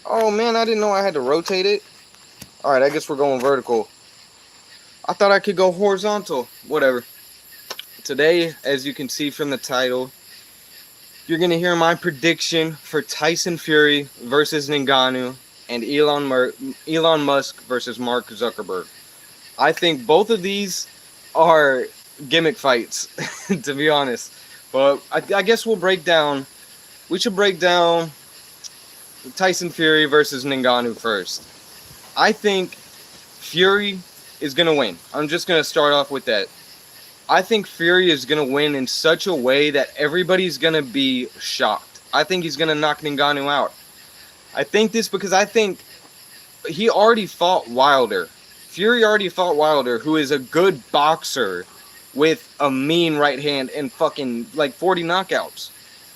Oh man, I didn't know I had to rotate it. All right, I guess we're going vertical. I thought I could go horizontal. Whatever. Today, as you can see from the title, you're gonna hear my prediction for Tyson Fury versus Ngannou and Elon Musk versus Mark Zuckerberg. I think both of these are gimmick fights, to be honest. But I guess we'll break down. We should break down Tyson Fury versus Ngannou first. I think Fury is gonna win. I'm just gonna start off with that. I think Fury is gonna win in such a way that everybody's gonna be shocked. I think he's gonna knock Ngannou out. I think this because I think he already fought Wilder. Fury already fought Wilder, who is a good boxer with a mean right hand and fucking like 40 knockouts.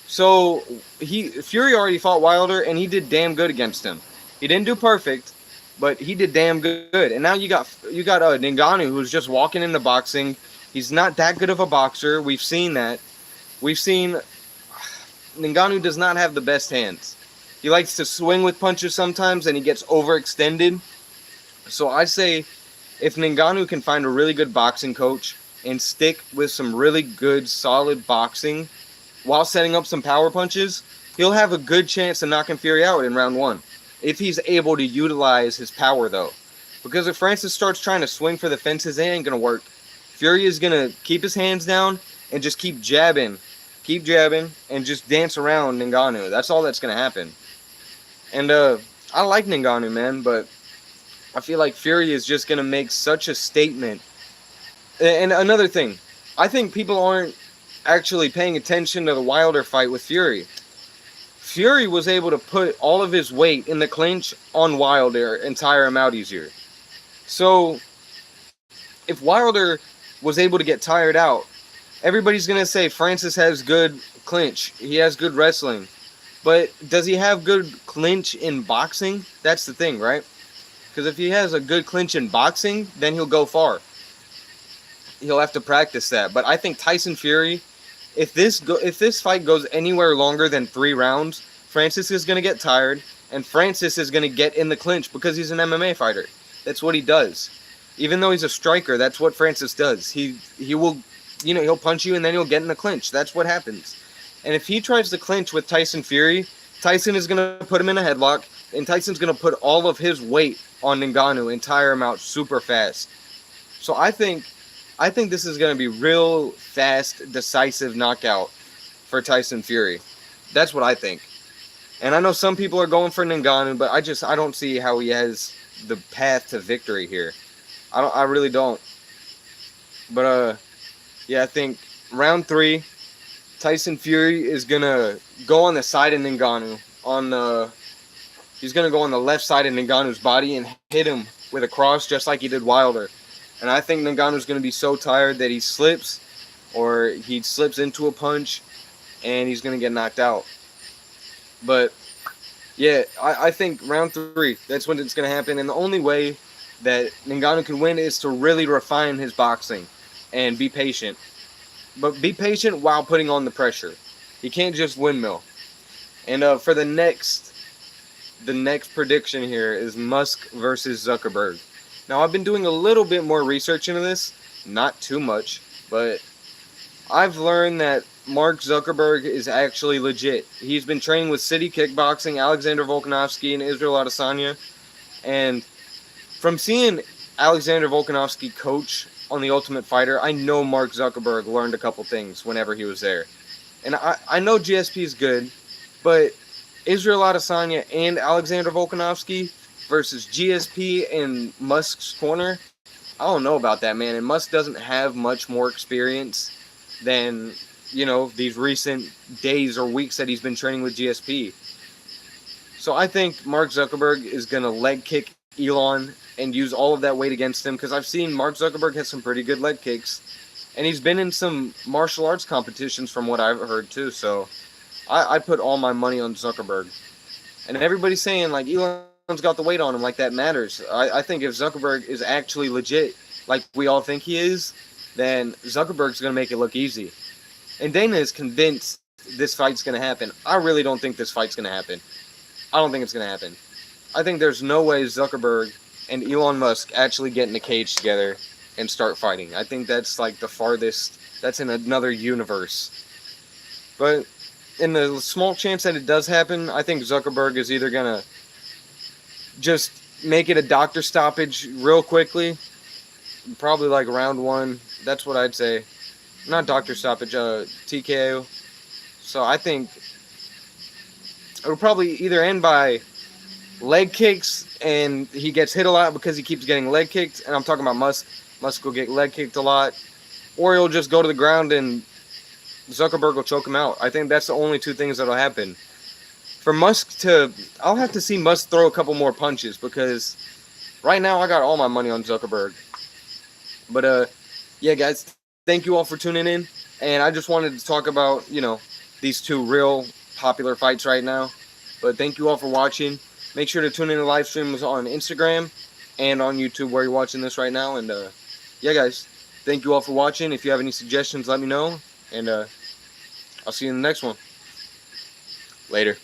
So Fury already fought Wilder and he did damn good against him. He didn't do perfect, but he did damn good. And now you got Ngannou, who's just walking into boxing. He's not that good of a boxer. We've seen that. We've seen Ngannou does not have the best hands. He likes to swing with punches sometimes and he gets overextended. So I say if Ngannou can find a really good boxing coach and stick with some really good, solid boxing while setting up some power punches, he'll have a good chance of knocking Fury out in round one. If he's able to utilize his power, though. Because if Francis starts trying to swing for the fences, it ain't going to work. Fury is going to keep his hands down and just keep jabbing, and just dance around Ngannou. That's all that's going to happen. And I like Ngannou, man, but I feel like Fury is just going to make such a statement. And another thing, I think people aren't actually paying attention to the Wilder fight with Fury. Fury was able to put all of his weight in the clinch on Wilder and tire him out easier. So, if Wilder was able to get tired out, everybody's going to say Francis has good clinch. He has good wrestling. But does he have good clinch in boxing? That's the thing, right? Because if he has a good clinch in boxing, then he'll go far. He'll have to practice that. But I think Tyson Fury, if this fight goes anywhere longer than 3 rounds, Francis is going to get tired, and Francis is going to get in the clinch because he's an MMA fighter. That's what he does. Even though he's a striker, that's what Francis does. He will, he'll punch you and then he'll get in the clinch. That's what happens. And if he tries to clinch with Tyson Fury, Tyson is going to put him in a headlock, and Tyson's going to put all of his weight on Ngannou and tire him out super fast. So I think this is going to be real fast, decisive knockout for Tyson Fury. That's what I think. And I know some people are going for Ngannou, but I don't see how he has the path to victory here. I really don't. But yeah, I think round 3, Tyson Fury is gonna go on the side of Ngannou. He's gonna go on the left side of Ngannou's body and hit him with a cross just like he did Wilder. And I think Ngannou's gonna be so tired that he slips, or he slips into a punch, and he's gonna get knocked out. But yeah, I think round 3, that's when it's gonna happen. And the only way that Ngannou can win is to really refine his boxing and be patient. But be patient while putting on the pressure. He can't just windmill. And for the next prediction here is Musk versus Zuckerberg. Now, I've been doing a little bit more research into this. Not too much. But I've learned that Mark Zuckerberg is actually legit. He's been training with City Kickboxing, Alexander Volkanovski, and Israel Adesanya. And from seeing Alexander Volkanovski coach on The Ultimate Fighter, I know Mark Zuckerberg learned a couple things whenever he was there. And I know GSP is good, but Israel Adesanya and Alexander Volkanovski versus GSP and Musk's corner, I don't know about that, man. And Musk doesn't have much more experience than, these recent days or weeks that he's been training with GSP. So I think Mark Zuckerberg is going to leg kick Elon and use all of that weight against him, because I've seen Mark Zuckerberg has some pretty good leg kicks, and he's been in some martial arts competitions from what I've heard too. So I put all my money on Zuckerberg. And everybody's saying like Elon's got the weight on him, like that matters. I think if Zuckerberg is actually legit, like we all think he is, then Zuckerberg's going to make it look easy. And Dana is convinced this fight's going to happen. I really don't think this fight's going to happen. I don't think it's going to happen. I think there's no way Zuckerberg and Elon Musk actually get in a cage together and start fighting. I think that's like the farthest. That's in another universe. But in the small chance that it does happen, I think Zuckerberg is either gonna just make it a doctor stoppage real quickly, probably like round 1. That's what I'd say. Not doctor stoppage, TKO. So I think it will probably either end by leg kicks, and he gets hit a lot because he keeps getting leg kicked. And I'm talking about Musk. Musk will get leg kicked a lot, or he'll just go to the ground and Zuckerberg will choke him out. I think that's the only 2 things that'll happen. For Musk to, I'll have to see Musk throw a couple more punches, because right now I got all my money on Zuckerberg. But yeah, guys, thank you all for tuning in, and I just wanted to talk about, you know, these 2 real popular fights right now. But thank you all for watching. Make sure to tune in to live streams on Instagram and on YouTube where you're watching this right now. And yeah, guys, thank you all for watching. If you have any suggestions, let me know, and I'll see you in the next one. Later.